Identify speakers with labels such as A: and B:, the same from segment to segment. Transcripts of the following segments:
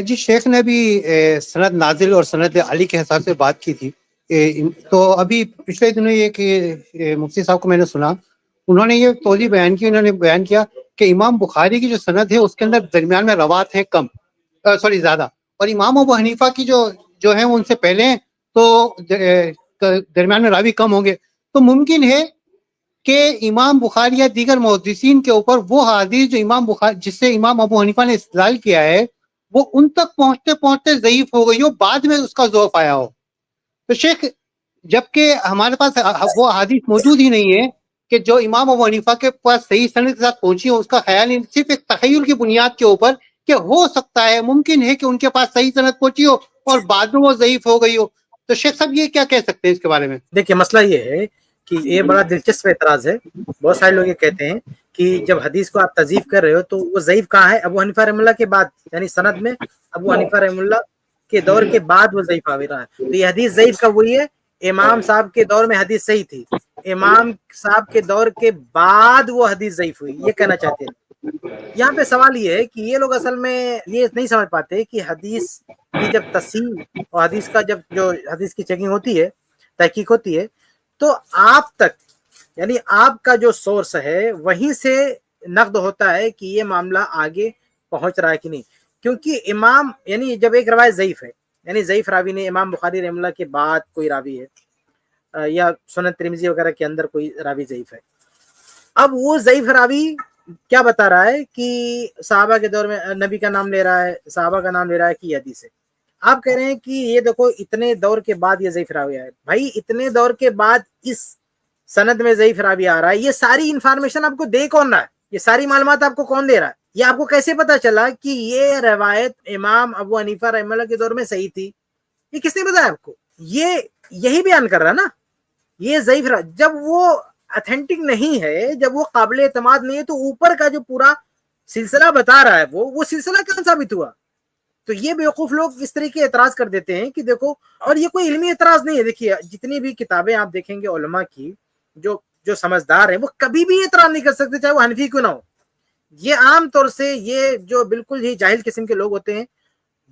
A: جی شیخ نے ابھی سند نازل اور سند علی کے حساب سے بات کی تھی. تو ابھی پچھلے دنوں یہ کہ مفتی صاحب کو میں نے سنا، انہوں نے یہ توضیح بیان کی، انہوں نے بیان کیا کہ امام بخاری کی جو سند ہے اس کے اندر درمیان میں روات ہیں کم، زیادہ، اور امام ابو حنیفہ کی جو ہیں ان سے پہلے ہیں تو درمیان میں راوی کم ہوں گے. تو ممکن ہے کہ امام بخاری یا دیگر محدثین کے اوپر وہ حدیث جو امام بخاری جس سے امام ابو حنیفہ نے استدلال کیا ہے وہ ان تک پہنچتے پہنچتے ضعیف ہو گئی ہو، بعد میں اس کا ضعف آیا ہو. تو شیخ جبکہ ہمارے پاس وہ حدیث موجود ہی نہیں ہے کہ جو امام ابو حنیفہ کے پاس صحیح سند کے ساتھ پہنچی ہو، اس کا خیال نہیں، صرف ایک تخیل کی بنیاد کے اوپر کہ ہو سکتا ہے، ممکن ہے کہ ان کے پاس صحیح سند پہنچی ہو اور بعد میں وہ ضعیف ہو گئی ہو. تو شیخ صاحب یہ کیا کہہ سکتے ہیں اس کے بارے میں؟
B: دیکھیے مسئلہ یہ ہے کہ یہ بڑا دلچسپ اعتراض ہے. بہت سارے لوگ یہ کہتے ہیں کہ جب حدیث کو آپ تضعیف کر رہے ہو تو وہ ضعیف کہاں ہے؟ ابو حنیفہ رحمہ اللہ کے بعد، یعنی سند میں ابو حنیفہ رحمہ اللہ کے دور کے بعد وہ ضعیف آ رہا ہے. تو یہ حدیث ضعیف کب ہوئی ہے؟ امام صاحب کے دور میں حدیث صحیح تھی، امام صاحب کے دور کے بعد وہ حدیث ضعیف ہوئی، یہ کہنا چاہتے ہیں. یہاں پہ سوال یہ ہے کہ یہ لوگ اصل میں یہ نہیں سمجھ پاتے کہ حدیث کی جب تصحیح اور حدیث کا جو حدیث کی چیکنگ ہوتی ہے، تحقیق ہوتی ہے، تو آپ تک، یعنی آپ کا جو سورس ہے وہیں سے نقد ہوتا ہے کہ یہ معاملہ آگے پہنچ رہا ہے کہ نہیں. کیونکہ امام، یعنی جب ایک روایت ضعیف ہے، یعنی ضعیف راوی نے امام بخاری رحمہ اللہ کے بعد کوئی راوی ہے یا سنن ترمذی وغیرہ کے اندر کوئی راوی ضعیف ہے، اب وہ ضعیف راوی کیا بتا رہا ہے کہ صحابہ کے دور میں نبی کا نام لے رہا ہے، صحابہ کا نام لے رہا ہے کہ یہ حدیث ہے. آپ کہہ رہے ہیں کہ یہ دیکھو اتنے دور کے بعد یہ ضعیف راوی آیا ہے. بھائی اتنے دور کے بعد اس سند میں ضعیف راوی آ رہا ہے، یہ ساری انفارمیشن آپ کو دے کون رہا ہے؟ یہ ساری معلومات آپ کو کون دے رہا ہے؟ یہ آپ کو کیسے پتا چلا کہ یہ روایت امام ابو حنیفہ رحمہ اللہ کے دور میں صحیح تھی؟ یہ کس نے بتایا آپ کو؟ یہ یہی بیان کر رہا نا. یہ ضعیف جب وہ اتھینٹک نہیں ہے، جب وہ قابل اعتماد نہیں ہے، تو اوپر کا جو پورا سلسلہ بتا رہا ہے وہ سلسلہ کہاں ثابت ہوا؟ تو یہ بیوقوف لوگ اس طریقے اعتراض کر دیتے ہیں کہ دیکھو، اور یہ کوئی علمی اعتراض نہیں ہے. دیکھیے جتنی بھی کتابیں آپ دیکھیں گے علماء کی، جو سمجھدار ہیں وہ کبھی بھی اعتراض نہیں کر سکتے، چاہے وہ حنفی کیوں نہ ہو. یہ عام طور سے یہ جو بالکل ہی جاہل قسم کے لوگ ہوتے ہیں،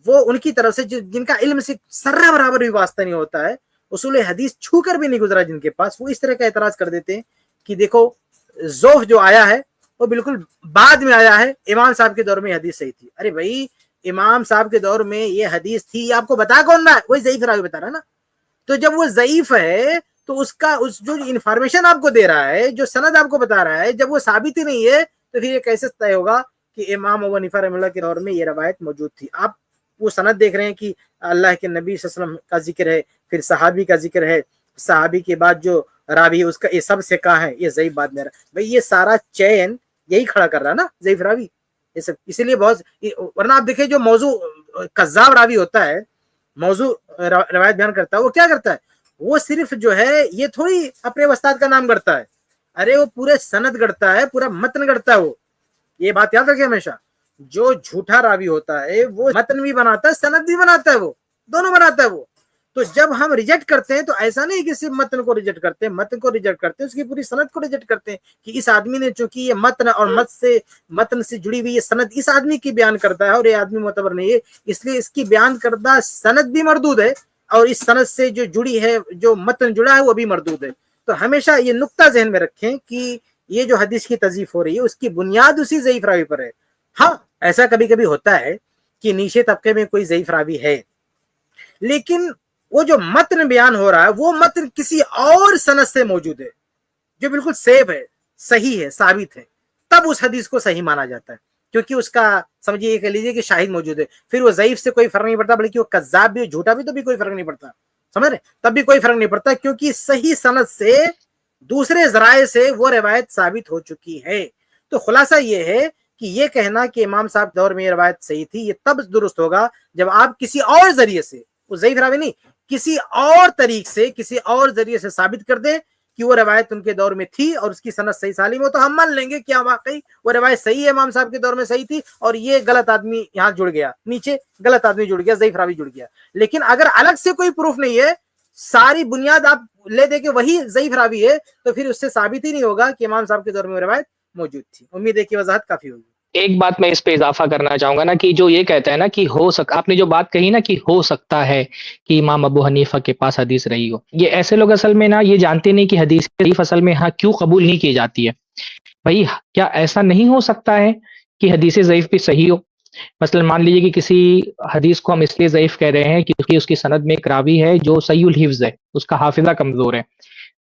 B: وہ ان کی طرف سے جن کا علم سے ذرہ برابر بھی واسطہ نہیں ہوتا ہے، اصول حدیث چھو کر بھی نہیں گزرا جن کے پاس، وہ اس طرح کا اعتراض کر دیتے ہیں کہ دیکھو ضعف جو آیا ہے وہ بالکل بعد میں آیا ہے، امام صاحب کے دور میں حدیث صحیح تھی. ارے بھائی امام صاحب کے دور میں یہ حدیث تھی، یہ آپ کو بتا کون رہا ہے؟ وہی ضعیف راوی بتا رہا نا. تو جب وہ ضعیف ہے تو اس جو انفارمیشن آپ کو دے رہا ہے، جو سند آپ کو بتا رہا ہے، جب وہ ثابت ہی نہیں ہے تو پھر یہ کیسے طے ہوگا کہ امام ابو حنیفہ رحمہ اللہ کے دور میں یہ روایت موجود تھی؟ آپ وہ سند دیکھ رہے ہیں کہ اللہ کے نبی صلی اللہ علیہ وسلم کا ذکر ہے، پھر صحابی کا ذکر ہے، صحابی کے بعد جو راوی اس کا یہ سب سے کہاں ہے، یہ ضعیف بات میں رہا. بھائی یہ سارا چین یہی کھڑا کر رہا نا ضعیف راوی. یہ سب اسی لیے بہت، ورنہ آپ دیکھیں جو موضوع کذاب راوی ہوتا ہے، موضوع روایت بیان کرتا ہے، وہ کیا کرتا ہے؟ وہ صرف جو ہے یہ تھوڑی اپنے استاد کا نام گڑتا ہے، ارے وہ پورے سند گڑتا ہے، پورا متن گڑتا ہے. وہ یہ بات یاد رکھیں ہمیشہ، جو جھوٹا راوی ہوتا ہے وہ متن بھی بناتا ہے، سند بھی بناتا ہے، وہ دونوں بناتا ہے. وہ تو جب ہم ریجیکٹ کرتے ہیں تو ایسا نہیں کہ صرف متن کو ریجیکٹ کرتے ہیں، متن کو ریجیکٹ کرتے ہیں، اس کی پوری سند کو ریجیکٹ کرتے ہیں کہ اس آدمی نے چونکہ یہ متن اور متن سے جڑی ہوئی یہ سند اس آدمی کی بیان کرتا ہے اور یہ آدمی معتبر نہیں ہے، اس لیے اس کی بیان کردہ سند بھی مردود ہے اور اس سند سے جو جڑی ہے، جو متن جڑا ہے، وہ بھی مردود ہے. تو ہمیشہ یہ نقطہ ذہن میں رکھیں کہ یہ جو حدیث کی تضعیف ہو رہی ہے اس کی بنیاد اسی ضعیف راوی پر ہے. ہاں ایسا کبھی کبھی ہوتا ہے کہ نیچے طبقے میں کوئی ضعیف راوی ہے، لیکن وہ جو متن بیان ہو رہا ہے وہ متن کسی اور سند سے موجود ہے جو بالکل سیف ہے، صحیح ہے، ثابت ہے، تب اس حدیث کو صحیح مانا جاتا ہے، کیونکہ اس کا سمجھیے کہہ لیجیے کہ شاہد موجود ہے. پھر وہ ضعیف سے کوئی فرق نہیں پڑتا، بلکہ وہ کذاب بھی، جھوٹا بھی، تو بھی کوئی فرق نہیں پڑتا، سمجھ رہے؟ تب بھی کوئی فرق نہیں پڑتا، کیونکہ صحیح سند سے دوسرے ذرائع سے وہ روایت ثابت ہو چکی ہے. تو خلاصہ یہ ہے کہ یہ کہنا کہ امام صاحب دور میں یہ روایت صحیح تھی، یہ تب درست ہوگا جب آپ کسی اور ذریعے سے، وہ ضعیف راوی نہیں، کسی اور طریق سے، کسی اور ذریعے سے ثابت کر دیں کہ وہ روایت ان کے دور میں تھی اور اس کی سند صحیح سالم ہو، تو ہم مان لیں گے کہ واقعی وہ روایت صحیح ہے، امام صاحب کے دور میں صحیح تھی، اور یہ غلط آدمی یہاں جڑ گیا، نیچے غلط آدمی جڑ گیا، ضعیف راوی جڑ گیا. لیکن اگر الگ سے کوئی پروف نہیں ہے، ساری بنیاد آپ لے دے کہ وہی ضعیف راوی ہے، تو پھر اس سے ثابت ہی نہیں ہوگا کہ امام صاحب کے دور میں وہ روایت موجود تھی. امید ہے کہ وضاحت کافی ہوگی.
C: ایک بات میں اس پہ اضافہ کرنا چاہوں گا نا کہ جو یہ کہتا ہے نا کہ آپ نے جو بات کہی نا کہ ہو سکتا ہے کہ امام ابو حنیفہ کے پاس حدیث رہی ہو، یہ ایسے لوگ اصل میں نا یہ جانتے نہیں کہ حدیث شریف اصل میں ہاں کیوں قبول نہیں کی جاتی ہے. بھائی کیا ایسا نہیں ہو سکتا ہے کہ حدیث ضعیف بھی صحیح ہو؟ مثلا مان لیجیے کہ کسی حدیث کو ہم اس لیے ضعیف کہہ رہے ہیں کیونکہ اس کی سند میں ایک راوی ہے جو صحیح الحفظ ہے، اس کا حافظہ کمزور ہے.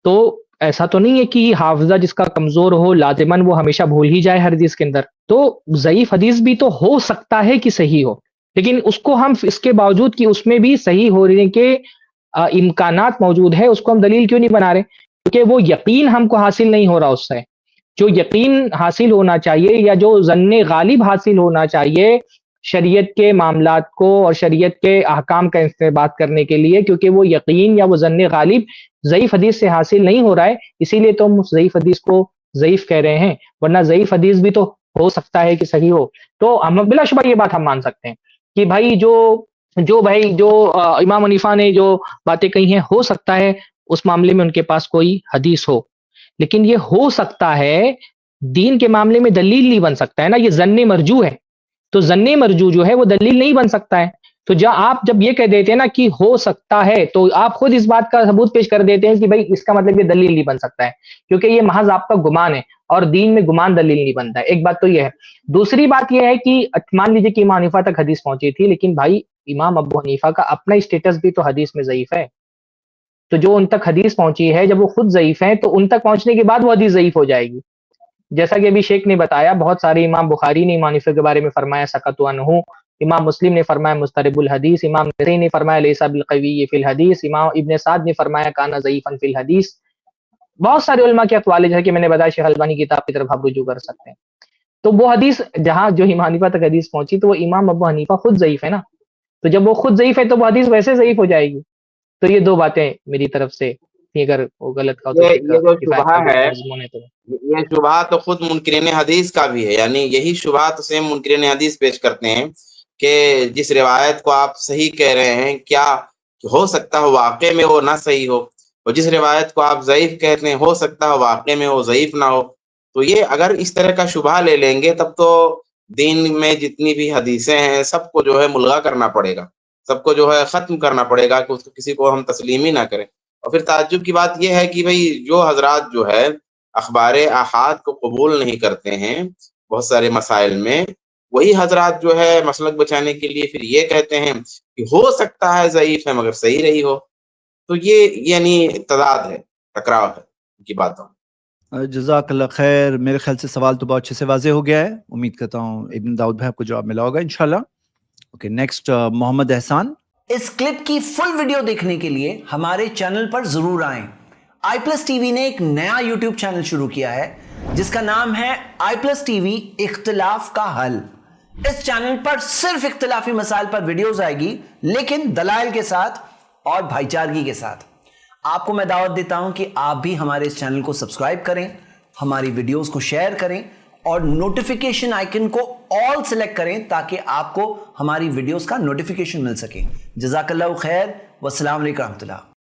C: تو ایسا تو نہیں ہے کہ حافظہ جس کا کمزور ہو لازماً وہ ہمیشہ بھول ہی جائے ہر حدیث کے اندر. تو ضعیف حدیث بھی تو ہو سکتا ہے کہ صحیح ہو، لیکن اس کو ہم اس کے باوجود کہ اس میں بھی صحیح ہونے کے امکانات موجود ہے اس کو ہم دلیل کیوں نہیں بنا رہے؟ کیونکہ وہ یقین ہم کو حاصل نہیں ہو رہا. اس سے جو یقین حاصل ہونا چاہیے یا جو ظن غالب حاصل ہونا چاہیے شریعت کے معاملات کو اور شریعت کے احکام کا استنباط کرنے کے لیے، کیونکہ وہ یقین یا وہ ظن غالب ضعیف حدیث سے حاصل نہیں ہو رہا ہے، اسی لیے تو ہم اس ضعیف حدیث کو ضعیف کہہ رہے ہیں. ورنہ ضعیف حدیث بھی تو ہو سکتا ہے کہ صحیح ہو. تو ہم بلا شبہ یہ بات ہم مان سکتے ہیں کہ بھائی جو امام حنیفہ نے جو باتیں کہی ہیں ہو سکتا ہے اس معاملے میں ان کے پاس کوئی حدیث ہو، لیکن یہ ہو سکتا ہے دین کے معاملے میں دلیل نہیں بن سکتا ہے نا. یہ ظن مرجو ہے، تو ظن مرجو جو ہے وہ دلیل نہیں بن سکتا ہے. تو آپ جب یہ کہہ دیتے ہیں نا کہ ہو سکتا ہے تو آپ خود اس بات کا ثبوت پیش کر دیتے ہیں کہ بھائی اس کا مطلب یہ دلیل نہیں بن سکتا ہے، کیونکہ یہ محض آپ کا گمان ہے اور دین میں گمان دلیل نہیں بنتا ہے. ایک بات تو یہ ہے. دوسری بات یہ ہے کہ مان لیجیے کہ امام حنیفہ تک حدیث پہنچی تھی، لیکن بھائی امام ابو حنیفہ کا اپنا اسٹیٹس بھی تو حدیث میں ضعیف ہے. تو جو ان تک حدیث پہنچی ہے جب وہ خود ضعیف ہیں تو ان تک پہنچنے کے بعد وہ حدیث ضعیف ہو جائے گی. جیسا کہ ابھی شیخ نے بتایا، بہت سارے امام بخاری نے امام حنیفہ کے بارے میں فرمایا سکت عنہ، امام مسلم نے فرمایا مضطرب الحدیث، امام نسائی نے فرمایا لیس بالقوی فی الحدیث، امام ابن سعد نے فرمایا کانا ضعیفا فی الحدیث. بہت سارے علماء کے اقوال ہے کہ میں نے بتایا، شیخ البانی کی کتاب کی طرف آپ رجوع کر سکتے ہیں. تو وہ حدیث جہاں جو امام حنیفہ تک حدیث پہنچی تو وہ امام ابو حنیفہ خود ضعیف ہے نا. تو جب وہ خود ضعیف ہے تو وہ حدیث ویسے ضعیف ہو جائے گی. تو یہ دو باتیں میری طرف سے تھی، اگر وہ غلط کا تو
D: یہ جو
C: کفایت
D: شبہ
C: کا
D: ہے،
C: مضمون ہے تو
D: یہ شبہ تو خود منکرین حدیث کا بھی ہے. یعنی یہی شبہ تو سیم منکرین حدیث پیش کرتے ہیں کہ جس روایت کو آپ صحیح کہہ رہے ہیں کیا ہو سکتا ہے واقع میں وہ نہ صحیح ہو، اور جس روایت کو آپ ضعیف کہتے ہیں ہو سکتا ہے واقع میں وہ ضعیف نہ ہو. تو یہ اگر اس طرح کا شبہ لے لیں گے تب تو دین میں جتنی بھی حدیثیں ہیں سب کو جو ہے ملغا کرنا پڑے گا، سب کو جو ہے ختم کرنا پڑے گا کہ اس کو کسی کو ہم تسلیم ہی نہ کریں. اور پھر تعجب کی بات یہ ہے کہ بھئی جو حضرات جو ہے اخبار احاد کو قبول نہیں کرتے ہیں بہت سارے مسائل میں، وہی حضرات جو ہے مسلک بچانے کے لیے پھر یہ کہتے ہیں کہ ہو سکتا ہے ضعیف ہے مگر صحیح رہی ہو. تو یہ یعنی تضاد ہے، ٹکراؤ ہے ان کی باتوں.
E: جزاک اللہ خیر. میرے خیال سے سوال تو بہت اچھے سے واضح ہو گیا ہے. امید کرتا ہوں ابن داؤد بھائی آپ کو جواب ملا ہوگا انشاءاللہ. اوکے، نیکسٹ محمد احسان.
F: اس کلپ کی فل ویڈیو دیکھنے کے لیے ہمارے چینل پر ضرور آئیں. آئی پلس ٹی وی نے ایک نیا یوٹیوب چینل شروع کیا ہے جس کا نام ہے آئی پلس ٹی وی اختلاف کا حل. اس چینل پر صرف اختلافی مسائل پر ویڈیوز آئے گی، لیکن دلائل کے ساتھ اور بھائی چارگی کے ساتھ. آپ کو میں دعوت دیتا ہوں کہ آپ بھی ہمارے اس چینل کو سبسکرائب کریں، ہماری ویڈیوز کو شیئر کریں اور نوٹیفیکیشن آئیکن کو آل سلیکٹ کریں تاکہ آپ کو ہماری ویڈیوز کا نوٹیفیکیشن مل سکے. جزاک اللہ خیر، والسلام علیکم ورحمۃ اللہ.